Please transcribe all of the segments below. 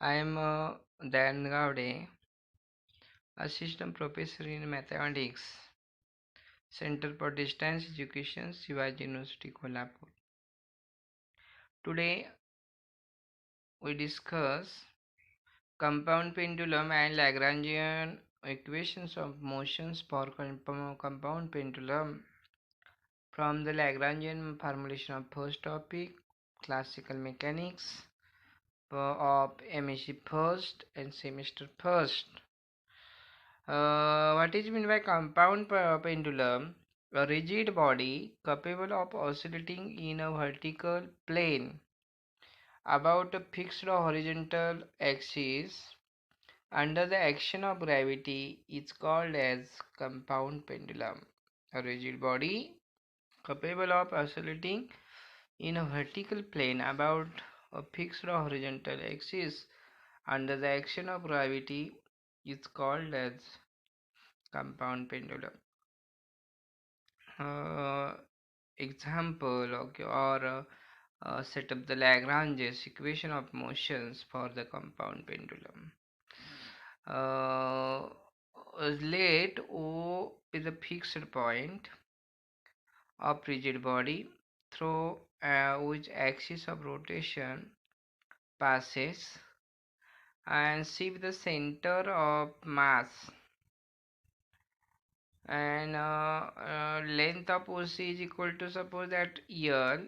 I am Dan Gavde, Assistant Professor in Mathematics, Center for Distance Education, Shivaji University, Kolhapur. Today we discuss compound pendulum and Lagrangian equations of motions for compound pendulum from the Lagrangian formulation of first topic, classical mechanics of MSc first and semester first. What is meant by compound pendulum? A rigid body capable of oscillating in a vertical plane about a fixed horizontal axis under the action of gravity is called as compound pendulum. A rigid body capable of oscillating in a vertical plane about a fixed horizontal axis under the action of gravity is called as compound pendulum. uh, Example, okay, or set up the Lagrange's equation of motions for the compound pendulum. Uh, Let O is a fixed point of rigid body through which axis of rotation passes, and C with the center of mass, and length of OC is equal to, suppose that L,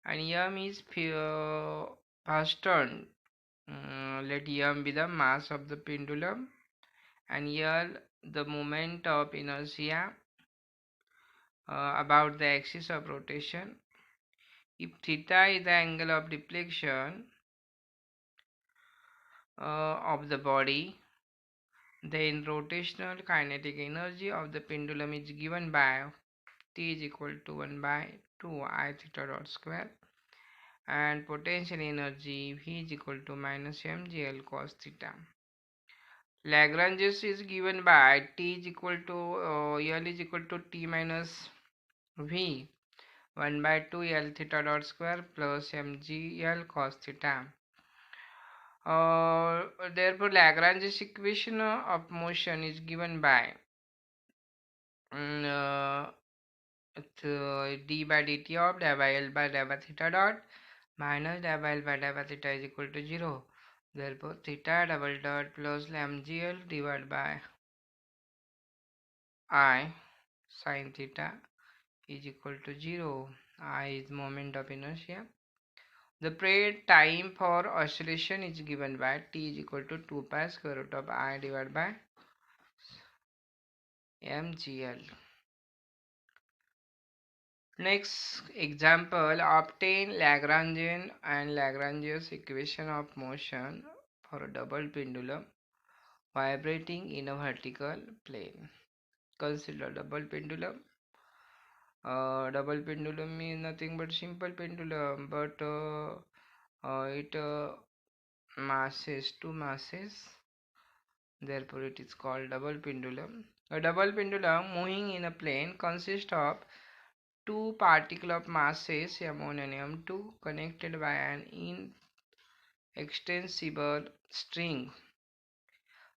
and m is fastened. Let m be the mass of the pendulum and L the moment of inertia about the axis of rotation. If theta is the angle of deflection of the body, then rotational kinetic energy of the pendulum is given by T is equal to 1 by 2 I theta dot square, and potential energy V is equal to minus mgl cos theta. Lagrange's is given by T is equal to L is equal to T minus V 1 by 2 L theta dot square plus mgl cos theta. Therefore, Lagrange's equation of motion is given by mm, d by dt of del by L by del by theta dot minus del by L by del by theta is equal to 0. Therefore, theta double dot plus mgl divided by I sin theta is equal to 0. I is moment of inertia. The period time for oscillation is given by T is equal to 2 pi square root of I divided by mgl. Next example, obtain Lagrangian and Lagrange's equation of motion for a double pendulum vibrating in a vertical plane. Consider double pendulum. Double pendulum means nothing but simple pendulum, but it masses, two masses, therefore it is called double pendulum. A double pendulum moving in a plane consists of two particles of masses m1 and m2 connected by an inextensible string.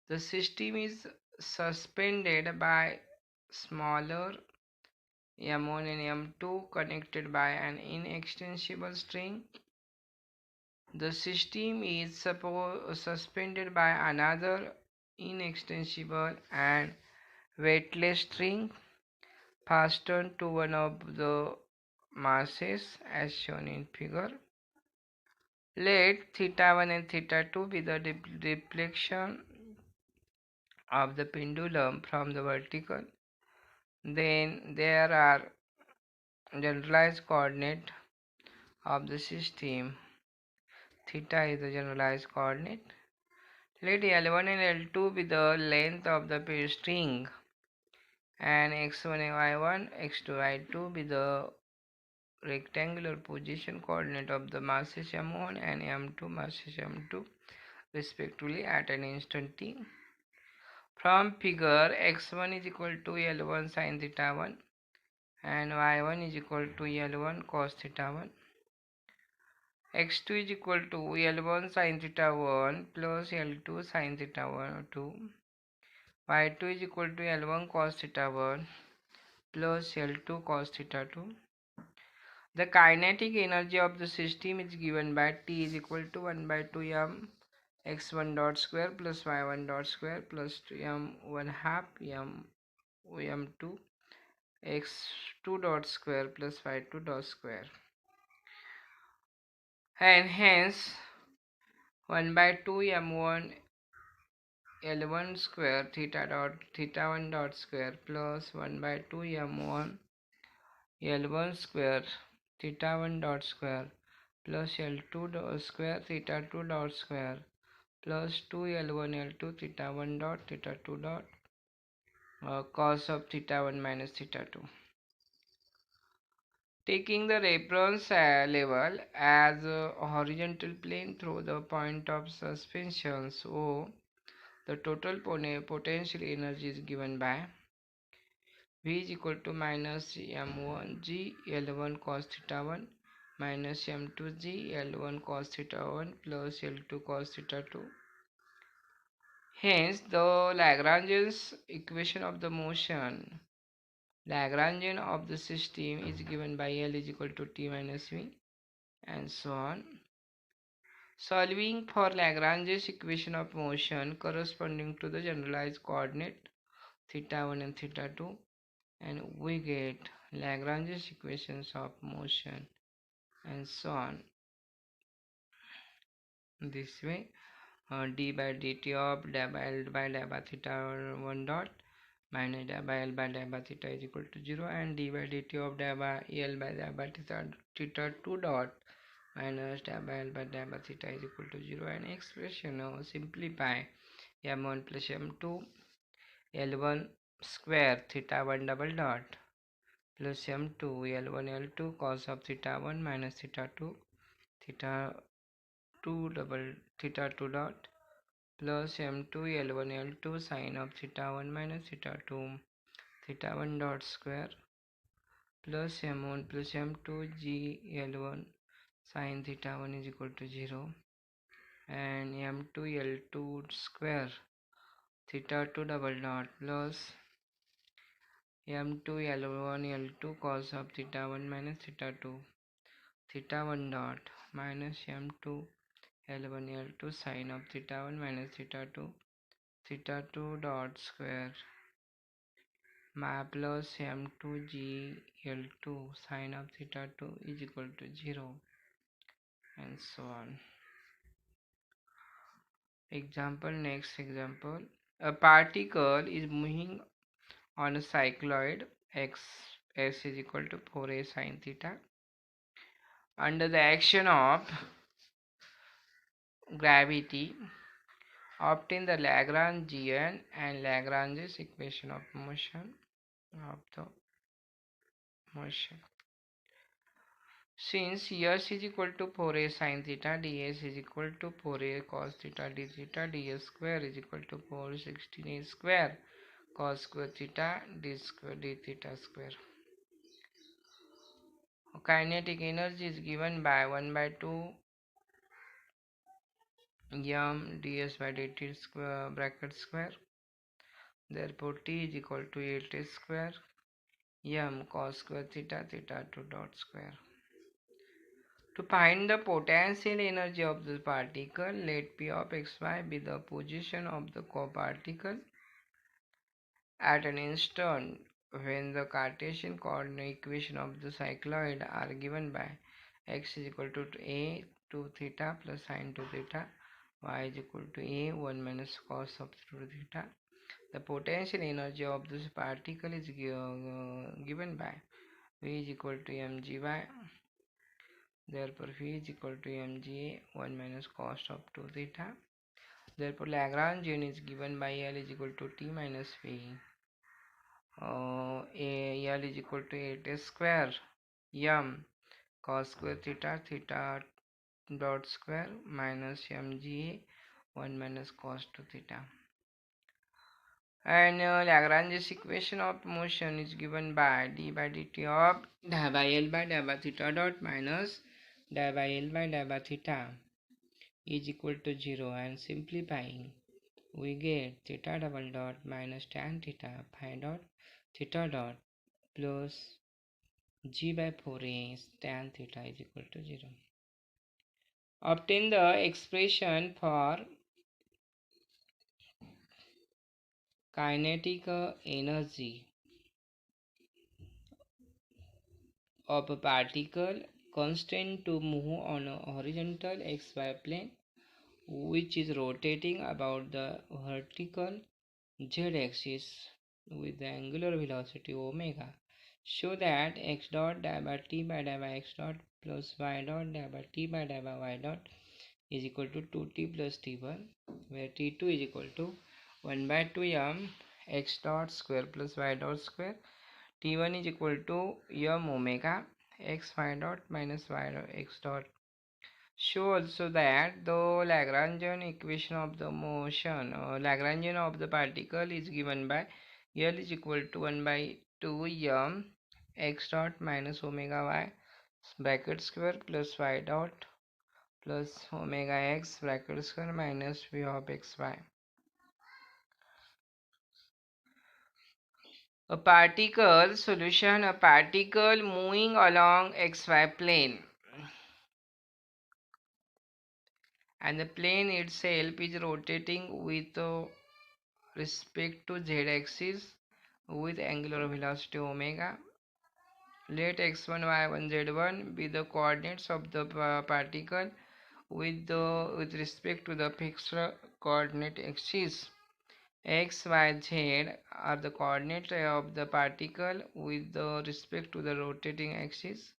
The system is suspended by smaller m1 and m2 connected by an inextensible string. The system is suspended by another inextensible and weightless string fastened to one of the masses as shown in figure. Let theta 1 and theta 2 be the deflection of the pendulum from the vertical. Then there are generalized coordinate of the system. Theta is the generalized coordinate. Let L1 and L2 be the length of the string, and x1 and y1, x2, y2 be the rectangular position coordinate of the masses m1 and m2 masses m2 respectively at an instant t. From figure, x1 is equal to L1 sin theta 1 and y1 is equal to L1 cos theta 1. x2 is equal to L1 sin theta 1 plus L2 sin theta 1 2. y2 is equal to L1 cos theta 1 plus L2 cos theta 2. The kinetic energy of the system is given by T is equal to 1 by 2 m x1 dot square plus y1 dot square plus 2 m 1 half m2 x2 dot square plus y2 dot square, and hence 1 by 2 m1 L1 square theta 1 dot square plus 1 by 2 m1 L1 square theta 1 dot square plus L2 dot square theta 2 dot square plus 2 L1 L2 theta 1 dot theta 2 dot cos of theta 1 minus theta 2. Taking the reference level as a horizontal plane through the point of suspension, so the total potential energy is given by V is equal to minus m1g L1 cos theta 1 minus m2g L1 cos theta 1 plus L2 cos theta 2. Hence, the Lagrange's equation of the motion, Lagrangian of the system, is given by L is equal to T minus V, and so on. Solving for Lagrange's equation of motion corresponding to the generalized coordinate theta 1 and theta 2, and we get Lagrange's equations of motion, and so on. This way, d by dt of d by L by d by theta 1 dot minus d by L by d by theta is equal to 0, and d by dt of d by L by d by theta 2 dot minus d by L by d by theta is equal to 0, and expression simplify m1 plus m2 L1 square theta 1 double dot plus m2 L1 L2 cos of theta 1 minus theta 2 theta 2 double theta 2 dot plus m2 L1 L2 sin of theta 1 minus theta 2 theta 1 dot square plus m1 plus m2 g L1 sin theta 1 is equal to 0, and m2 L2 square theta 2 double dot plus m2 L1 L2 cos of theta 1 minus theta 2 theta 1 dot minus m2 L1 L2 sin of theta 1 minus theta 2 theta 2 dot square my plus m2 L2 sin of theta 2 is equal to 0, and so on. Example, next example. A particle is moving on a cycloid x s is equal to 4a sin theta under the action of gravity. Obtain the Lagrangian and Lagrange's equation of motion Since s is equal to 4a sin theta, ds is equal to 4a cos theta d theta, ds square is equal to 416a square cos square theta d square d theta square. Kinetic energy is given by 1 by 2 m ds by dt square bracket square. Therefore, T is equal to 8 square m cos square theta theta 2 dot square. To find the potential energy of the particle, let P of xy be the position of the coparticle at an instant when the Cartesian coordinate equation of the cycloid are given by x is equal to a 2 theta plus sine 2 theta, y is equal to a 1 minus cos of 2 theta. The potential energy of this particle is given by V is equal to mgy. Therefore, V is equal to mga 1 minus cos of 2 theta. Therefore, Lagrangian is given by L is equal to T minus V. L is equal to 8 square m cos square theta theta dot square minus mga 1 minus cos 2 theta. And Lagrange's equation of motion is given by d by dt of d by L by d by theta dot minus di by L by di by theta is equal to 0, and simplifying we get theta double dot minus tan theta phi dot theta dot plus g by 4a tan theta is equal to 0. Obtain the expression for kinetic energy of a particle constant to move on a horizontal xy plane which is rotating about the vertical z-axis with the angular velocity omega. Show that x dot di by t by di by x dot plus y dot di by t by di by y dot is equal to 2t plus t1, where t2 is equal to 1 by 2 m x dot square plus y dot square. T1 is equal to m omega x y dot minus y dot x dot. Show also that the Lagrangian equation of the motion, Lagrangian of the particle is given by L is equal to 1 by 2 m x dot minus omega y bracket square plus y dot plus omega x bracket square minus v of xy. A particle solution, a particle moving along xy plane, and the plane itself is rotating with respect to z-axis with angular velocity omega. Let x1, y1, z1 be the coordinates of the particle with respect to the fixed coordinate axis. X, y, z are the coordinates of the particle with respect to the rotating axis.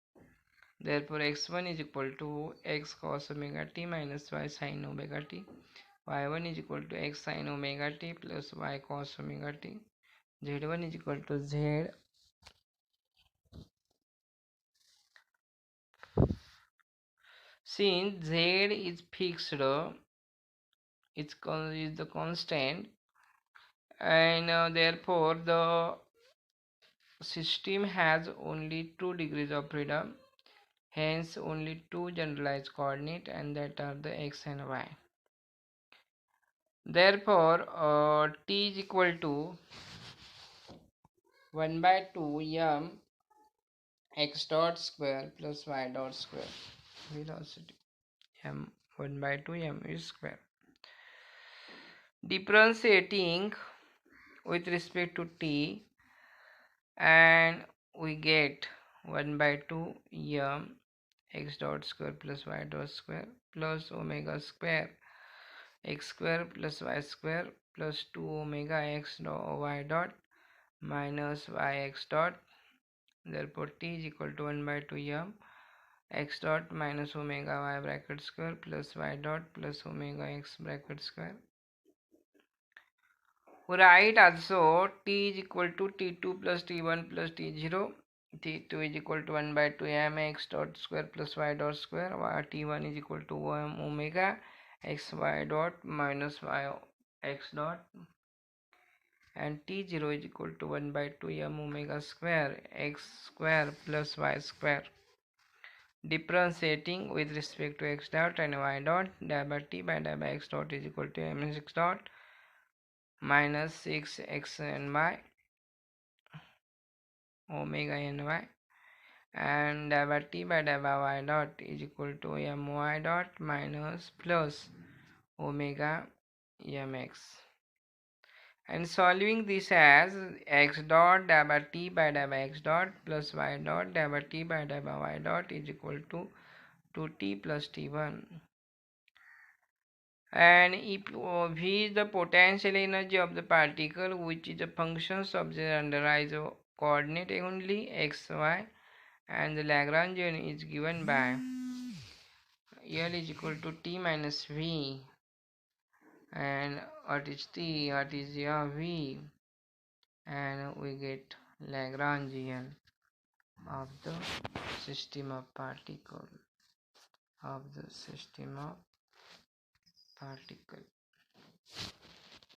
Therefore, x1 is equal to x cos omega t minus y sin omega t. y1 is equal to x sin omega t plus y cos omega t. z1 is equal to z since z is fixed, is the constant, and therefore the system has only 2 degrees of freedom, hence only 2 generalized coordinates, and that are the x and y. Therefore t is equal to 1 by 2 m x dot square plus y dot square velocity m 1 by 2 m is square. Differentiating with respect to t, and we get 1 by 2 m x dot square plus y dot square plus omega square x square plus y square plus 2 omega x dot y dot minus y x dot. Therefore t is equal to 1 by 2 m x dot minus omega y bracket square plus y dot plus omega x bracket square. We write also t is equal to t2 plus t1 plus t0. t2 is equal to 1 by 2 m x dot square plus y dot square, while t1 is equal to 1 omega x y dot minus y x dot, and t0 is equal to 1 by 2 m omega square x square plus y square. Differentiating with respect to x dot and y dot, di by t by di by x dot is equal to mx dot minus 6x and y omega ny, and di by t by di by y dot is equal to my dot minus plus omega mx. And solving this as x dot di by t by di by x dot plus y dot di by t by di by y dot is equal to 2t plus t1. And if v is the potential energy of the particle, which is a function of the underlies coordinate only x, y, and the Lagrangian is given by L is equal to t minus v, and what is t, what is v, and we get Lagrangian of the system of particle,